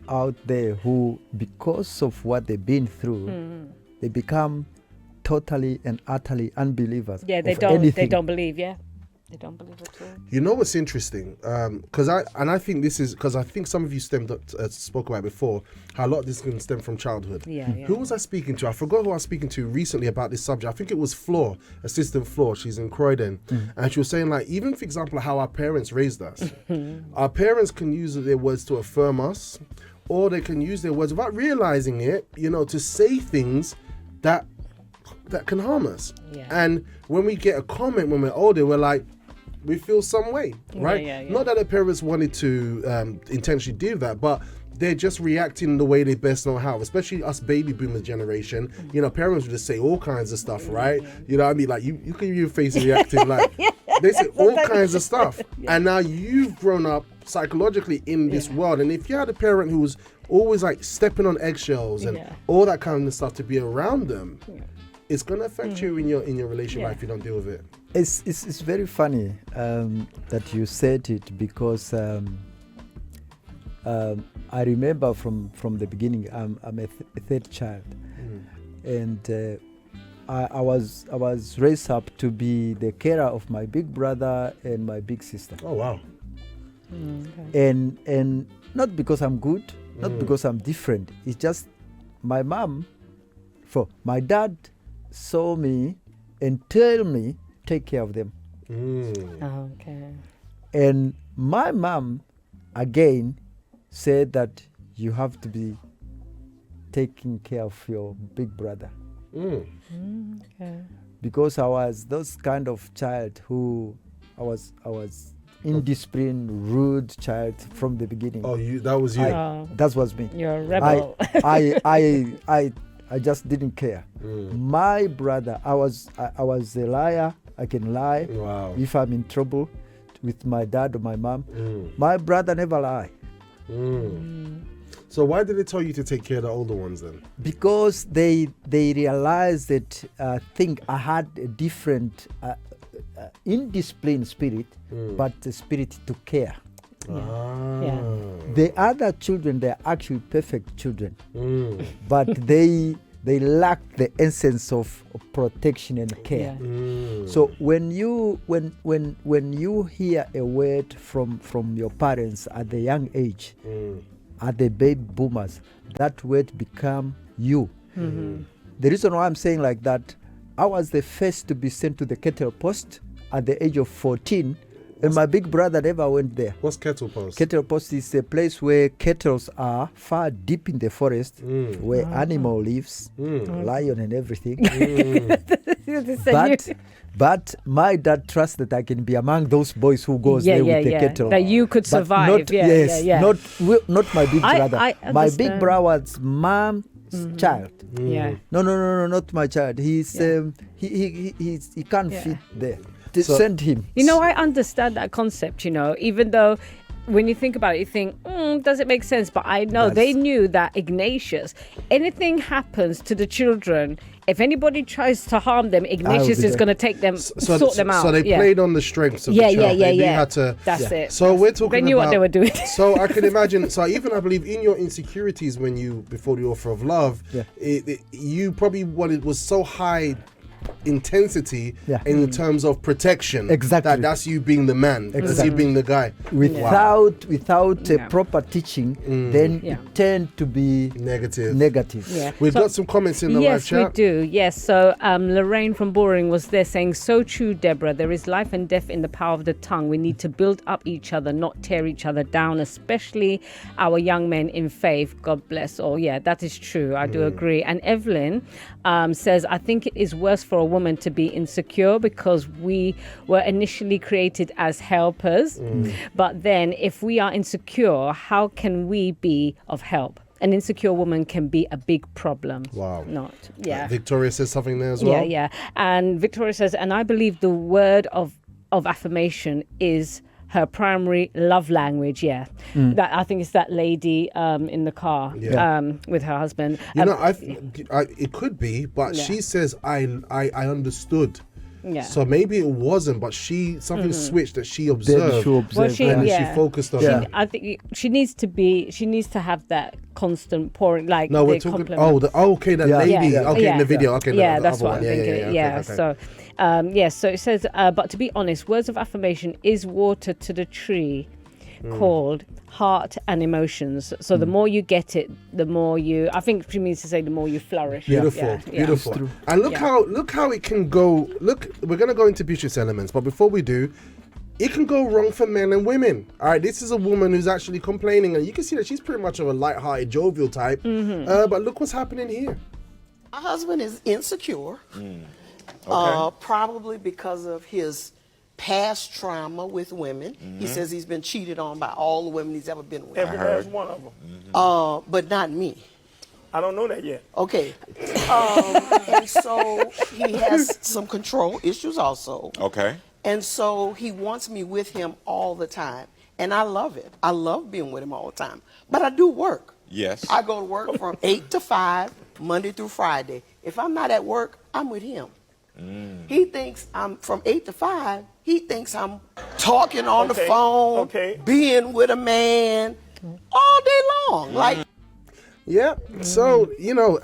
out there who, because of what they've been through, they become totally and utterly unbelievers. They don't believe. They don't believe at all. You know what's interesting? Because I think this is because I think some of you spoke about it before, how a lot of this can stem from childhood. Who was I speaking to? I forgot who I was speaking to recently about this subject. I think it was Flor, Assistant Flor. She's in Croydon, and she was saying, like, even for example, how our parents raised us. Our parents can use their words to affirm us, or they can use their words without realizing it, you know, to say things that can harm us. And when we get a comment when we're older, we're like, we feel some way, right? Not that the parents wanted to intentionally do that, but they're just reacting the way they best know how, especially us baby boomer generation. You know, parents would just say all kinds of stuff, right? You know what I mean? Like, you can your face reacting like, they say all kinds of stuff. And now you've grown up psychologically in this world. And if you had a parent who was always like stepping on eggshells and all that kind of stuff to be around them, it's going to affect you in your relationship life if you don't deal with it. It's very funny that you said it, because I remember from the beginning, I'm a third child, and I was raised up to be the carer of my big brother and my big sister. Oh wow! And not because I'm good, not because I'm different. It's just my dad saw me and tell me, take care of them. Okay. And my mom again said that you have to be taking care of your big brother. Okay. Because I was those kind of child who I was indisciplined, rude child from the beginning. Oh, that was you. That was me. You're a rebel. I just didn't care. My brother, I was a liar. I can lie if I'm in trouble with my dad or my mom. My brother never lie. So why did they tell you to take care of the older ones then? Because they realized that I had a different indisciplined spirit, but the spirit to care. The other children, they're actually perfect children, but they lack the essence of protection and care. So when you hear a word from your parents at the young age, are the baby boomers. That weight become you. Mm-hmm. The reason why I'm saying like that, I was the first to be sent to the kettle post at the age of 14, and my big brother never went there. What's kettle post? Kettle post is a place where kettles are far deep in the forest, where animal lives, lion and everything. But my dad trusts that I can be among those boys who goes there with the kettle. That you could But survive. Not my big brother. I My big brother's mom's child. Yeah. No, not my child. He's he can't fit there. Send him. You know, I understand that concept, you know, even though when you think about it, you think, does it make sense? But I know they knew that Ignatius, anything happens to the children, if anybody tries to harm them, Ignatius is going to take them, sort them out. So they played on the strengths of the child. They had to, That's it. So we're talking about... They knew what they were doing. So I can imagine, I believe in your insecurities before the offer of love, you probably was so high intensity in terms of protection. Exactly. That's you being the man. That's you being the guy. Without a proper teaching, then it tend to be negative. Yeah. We've got some comments in the live chat. Yes, we do. Yes. So Lorraine from Boring was there saying, so true, Deborah. There is life and death in the power of the tongue. We need to build up each other, not tear each other down, especially our young men in faith. God bless all. Yeah, that is true. I do agree. And Evelyn says, I think it is worse for a woman to be insecure because we were initially created as helpers. But then if we are insecure, how can we be of help? An insecure woman can be a big problem. Wow. Victoria says something there as well. Yeah. And Victoria says, and I believe the word of affirmation is her primary love language. That I think it's that lady in the car with her husband. It could be, but she says I understood. Yeah. So maybe it wasn't, but something switched that she observed. She focused on that. I think she needs to have that constant pouring, like no, we're talking. That lady. Okay, in the video. Okay, that's what I'm thinking. So it says, but to be honest, words of affirmation is water to the tree called heart and emotions. So the more you get it, the more you, I think she means to say, the more you flourish. Beautiful. And look how it can go. Look, we're going to go into Bishop's elements, but before we do, it can go wrong for men and women. All right, this is a woman who's actually complaining, and you can see that she's pretty much of a light-hearted, jovial type. But look what's happening here. My husband is insecure, probably because of his past trauma with women. He says he's been cheated on by all the women he's ever been with. Every last one of them. But not me. I don't know that yet. Okay. And so he has some control issues also. Okay. And so he wants me with him all the time. And I love it. I love being with him all the time. But I do work. Yes. I go to work from 8 to 5, Monday through Friday. If I'm not at work, I'm with him. He thinks I'm from 8 to 5. He thinks I'm talking on the phone, being with a man all day long. So,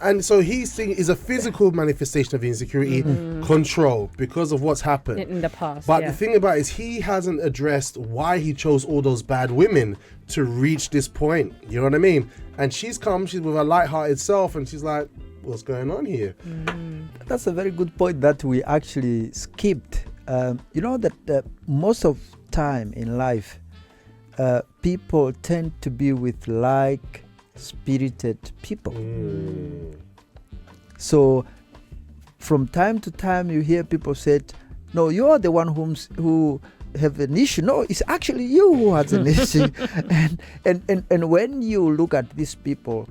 and so he's saying is a physical manifestation of insecurity, control, because of what's happened in the past. But the thing about it is he hasn't addressed why he chose all those bad women to reach this point. You know what I mean? And she's with her light-hearted self, and she's like, what's going on here? That's a very good point that we actually skipped. You know that most of time in life, people tend to be with like-spirited people. So from time to time you hear people say, no, you're the one who have an issue. No, it's actually you who has an issue. And when you look at these people,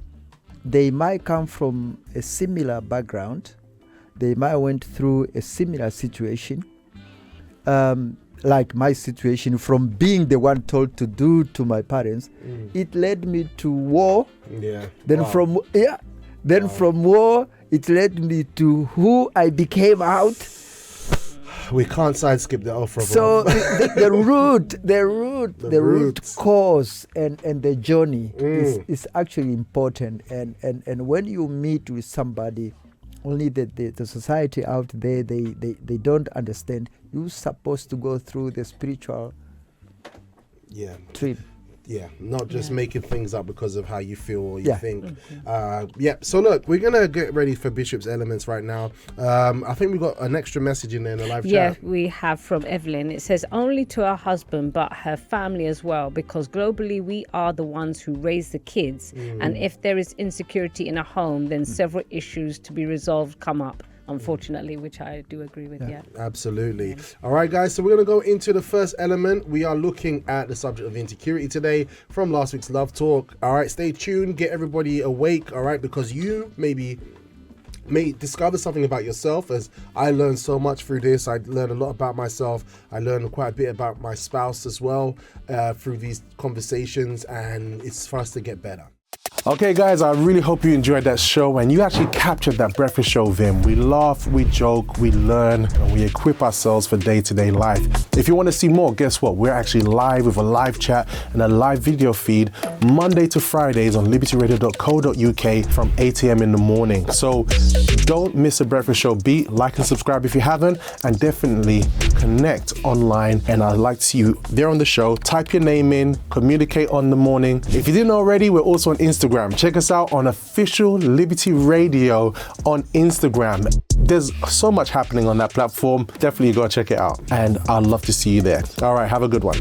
they might come from a similar background. They might went through a similar situation. Like my situation, from being the one told to do to my parents, it led me to war. Then from war, it led me to who I became out. We can't side skip the offer. So the root cause and the journey is actually important. And when you meet with somebody, only the society out there, they don't understand. You're supposed to go through the spiritual trip. Yeah, not just making things up because of how you feel or you think. So look, we're gonna get ready for Bishop's Elements right now. I think we've got an extra message in there in the live chat. Yeah, we have from Evelyn. It says, only to her husband, but her family as well, because globally we are the ones who raise the kids. And if there is insecurity in a home, then several issues to be resolved come up, unfortunately, which I do agree with. Absolutely. All right, guys, so we're going to go into the first element. We are looking at the subject of insecurity today from last week's Love Talk. All right, stay tuned, get everybody awake, all right, because you may discover something about yourself, as I learned so much through this. I learned a lot about myself. I learned quite a bit about my spouse as well through these conversations, and it's for us to get better. Okay, guys, I really hope you enjoyed that show and you actually captured that breakfast show vim. We laugh, we joke, we learn, and we equip ourselves for day-to-day life. If you want to see more, guess what? We're actually live with a live chat and a live video feed Monday to Fridays on libertyradio.co.uk from 8 a.m. in the morning. So don't miss a breakfast show beat. Like and subscribe if you haven't, and definitely connect online. And I'd like to see you there on the show. Type your name in, communicate on the morning. If you didn't already, we're also on Instagram. Check us out on Official Liberty Radio on Instagram. There's so much happening on that platform. Definitely go check it out. And I'd love to see you there. All right, have a good one.